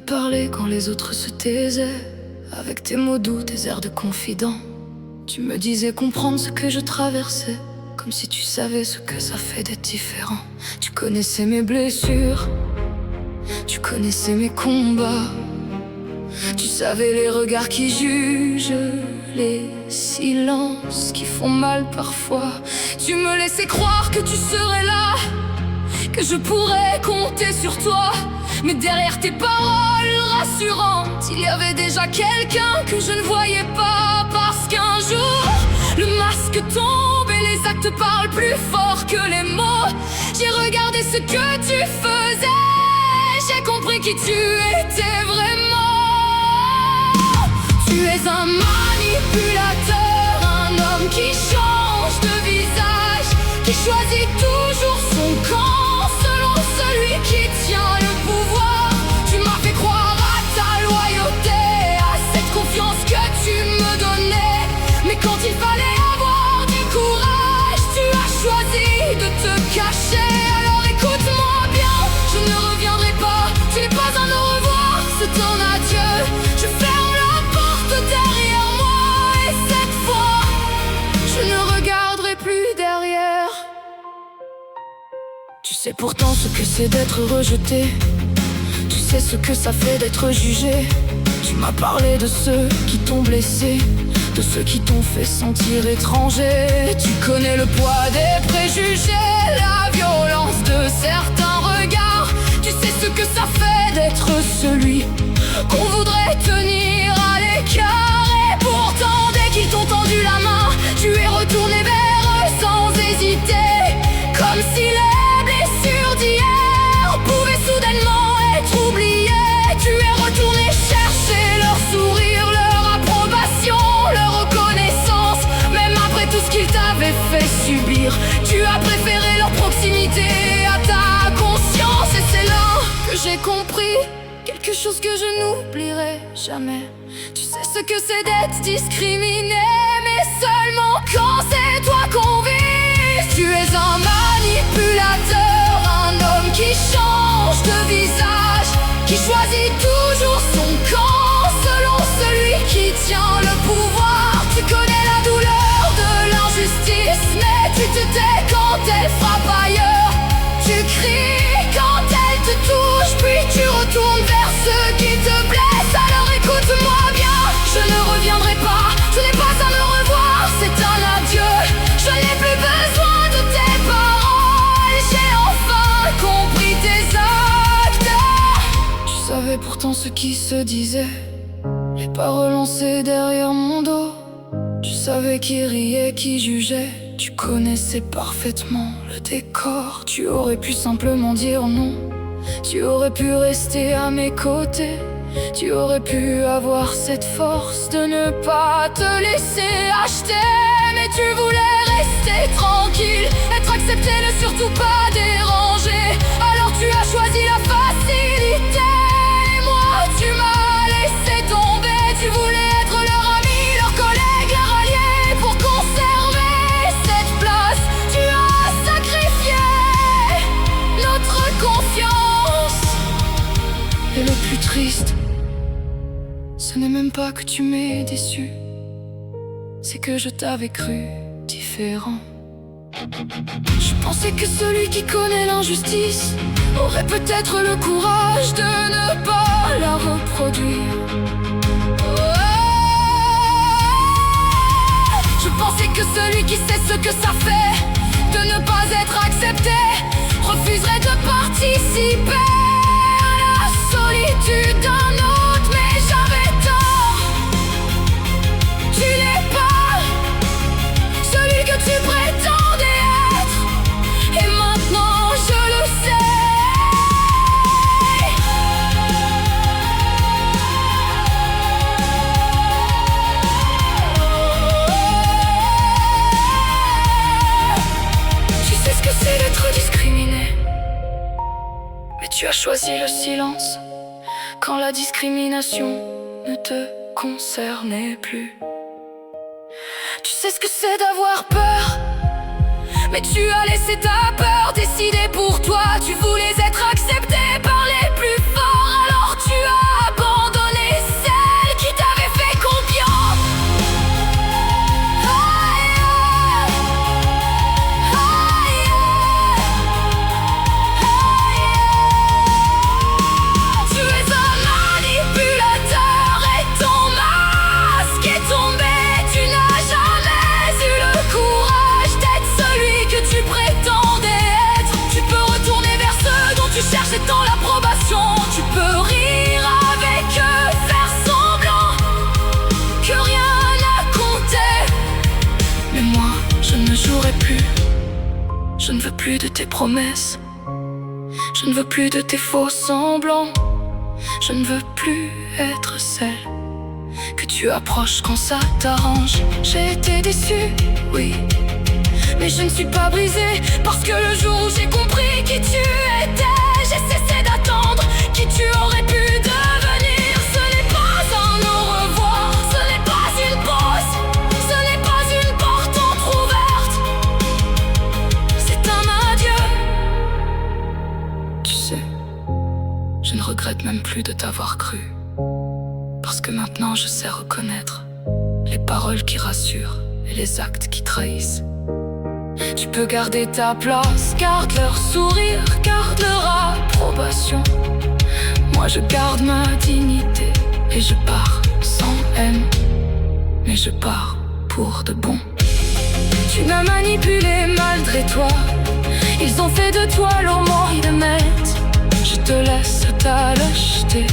parlais quand les autres se taisaient. Avec tes mots doux, tes airs de confident, tu me disais comprendre ce que je traversais, comme si tu savais ce que ça fait d'être différent. Tu connaissais mes blessures, tu connaissais mes combats, tu savais les regards qui jugent, les silences qui font mal parfois. Tu me laissais croire que tu serais là, que je pourrais compter sur toi. Mais derrière tes paroles rassurantes, il y avait déjà quelqu'un que je ne voyais pas. Parce qu'un jour, le masque tombe et les actes parlent plus fort que les mots. J'ai regardé ce que tu faisais, j'ai compris qui tu étais vraiment. Tu es un manipulateur, un homme qui change de visage, qui choisit toujours son camp selon celui qui tient le pouvoir. Tu m'as fait croire à ta loyauté, à cette confiance que tu me donnais. Mais quand il fallait avoir du courage, tu as choisi de te cacher. Alors écoute-moi bien, je ne reviendrai pas. Tu n'es pas un au revoir, c'est un adieu. Je ferme la porte derrière moi et cette fois, je ne regarderai plus derrière. Tu sais pourtant ce que c'est d'être rejeté, tu sais ce que ça fait d'être jugé. Tu m'as parlé de ceux qui t'ont blessé, de ceux qui t'ont fait sentir étranger. Tu connais le poids des préjugés, la violence de certains regards. Tu sais ce que ça fait d'être celui qu'on voudrait tenir à l'écart. Et pourtant dès qu'ils t'ont tendu la main, tu es retourné vers eux sans hésiter, comme si les blessures d'hier pouvaient soudainement être oubliées. Tu es retourné chercher leur sourire, leur approbation, leur reconnaissance. Même après tout ce qu'ils t'avaient fait subir, tu as préféré leur proximité à ta conscience. Et c'est là que j'ai compris quelque chose que je n'oublierai jamais. Tu sais ce que c'est d'être discriminé, mais seulement quand c'est toi qu'on vise. Tu es un manipulateur, un homme qui change de visage, qui choisit toujours son camp selon celui qui tient le pouvoir. Tu connais la douleur de l'injustice, mais tu te tais quand elle frappe ailleurs. Tu cries quand elle te touche, puis tu retournes vers ceux qui te blessent. Alors écoute-moi bien, je ne reviendrai pas. Ce n'est pas un au revoir, c'est un adieu. Je n'ai plus besoin de tes paroles, j'ai enfin compris tes actes. Tu savais pourtant ce qui se disait, les paroles lancées derrière mon dos. Tu savais qui riait, qui jugeait. Tu connaissais parfaitement le décor. Tu aurais pu simplement dire non, tu aurais pu rester à mes côtés. Tu aurais pu avoir cette force de ne pas te laisser acheter. Mais tu voulais rester tranquille, être accepté, ne surtout pas déranger. Alors tu as choisi la facilité, et moi tu m'as laissé tomber. Tu voulais être leur ami, leur collègue, leur allié. Pour conserver cette place, tu as sacrifié notre confiance. Et le plus triste, ce n'est même pas que tu m'aies déçu, c'est que je t'avais cru différent. Je pensais que celui qui connaît l'injustice aurait peut-être le courage de ne pas la reproduire. Je pensais que celui qui sait ce que ça fait de ne pas être accepté refuserait de participer à la solitude d'un autre. Mais j'avais tort, tu n'es pas celui que tu prétendais être, et maintenant je le sais. Tu sais ce que c'est d'être discriminé, mais tu as choisi le silence quand la discrimination ne te concernait plus. Tu sais ce que c'est d'avoir peur, mais tu as laissé ta peur décider pour toi. Tu voulais être accepté par les plus forts, alors tu as plus de tes promesses. Je ne veux plus de tes faux semblants. Je ne veux plus être celle que tu approches quand ça t'arrange. J'ai été déçue, oui, mais je ne suis pas brisée, parce que le jour où j'ai compris qui tu étais, j'ai cessé d'attendre qui tu aurais pu devenir. Ce n'est pas un au revoir, ce n'est pas une pause, ce n'est pas une porte entrouverte, c'est un adieu. Tu sais, je ne regrette même plus de t'avoir cru, parce que maintenant je sais reconnaître les paroles qui rassurent et les actes qui trahissent. Tu peux garder ta place, garde leur sourire, garde leur approbation. Moi je garde ma dignité et je pars sans haine, mais je pars pour de bon. Tu m'as manipulé malgré toi, ils ont fait de toi leur mort de maître. Je te laisse ta lâcheté.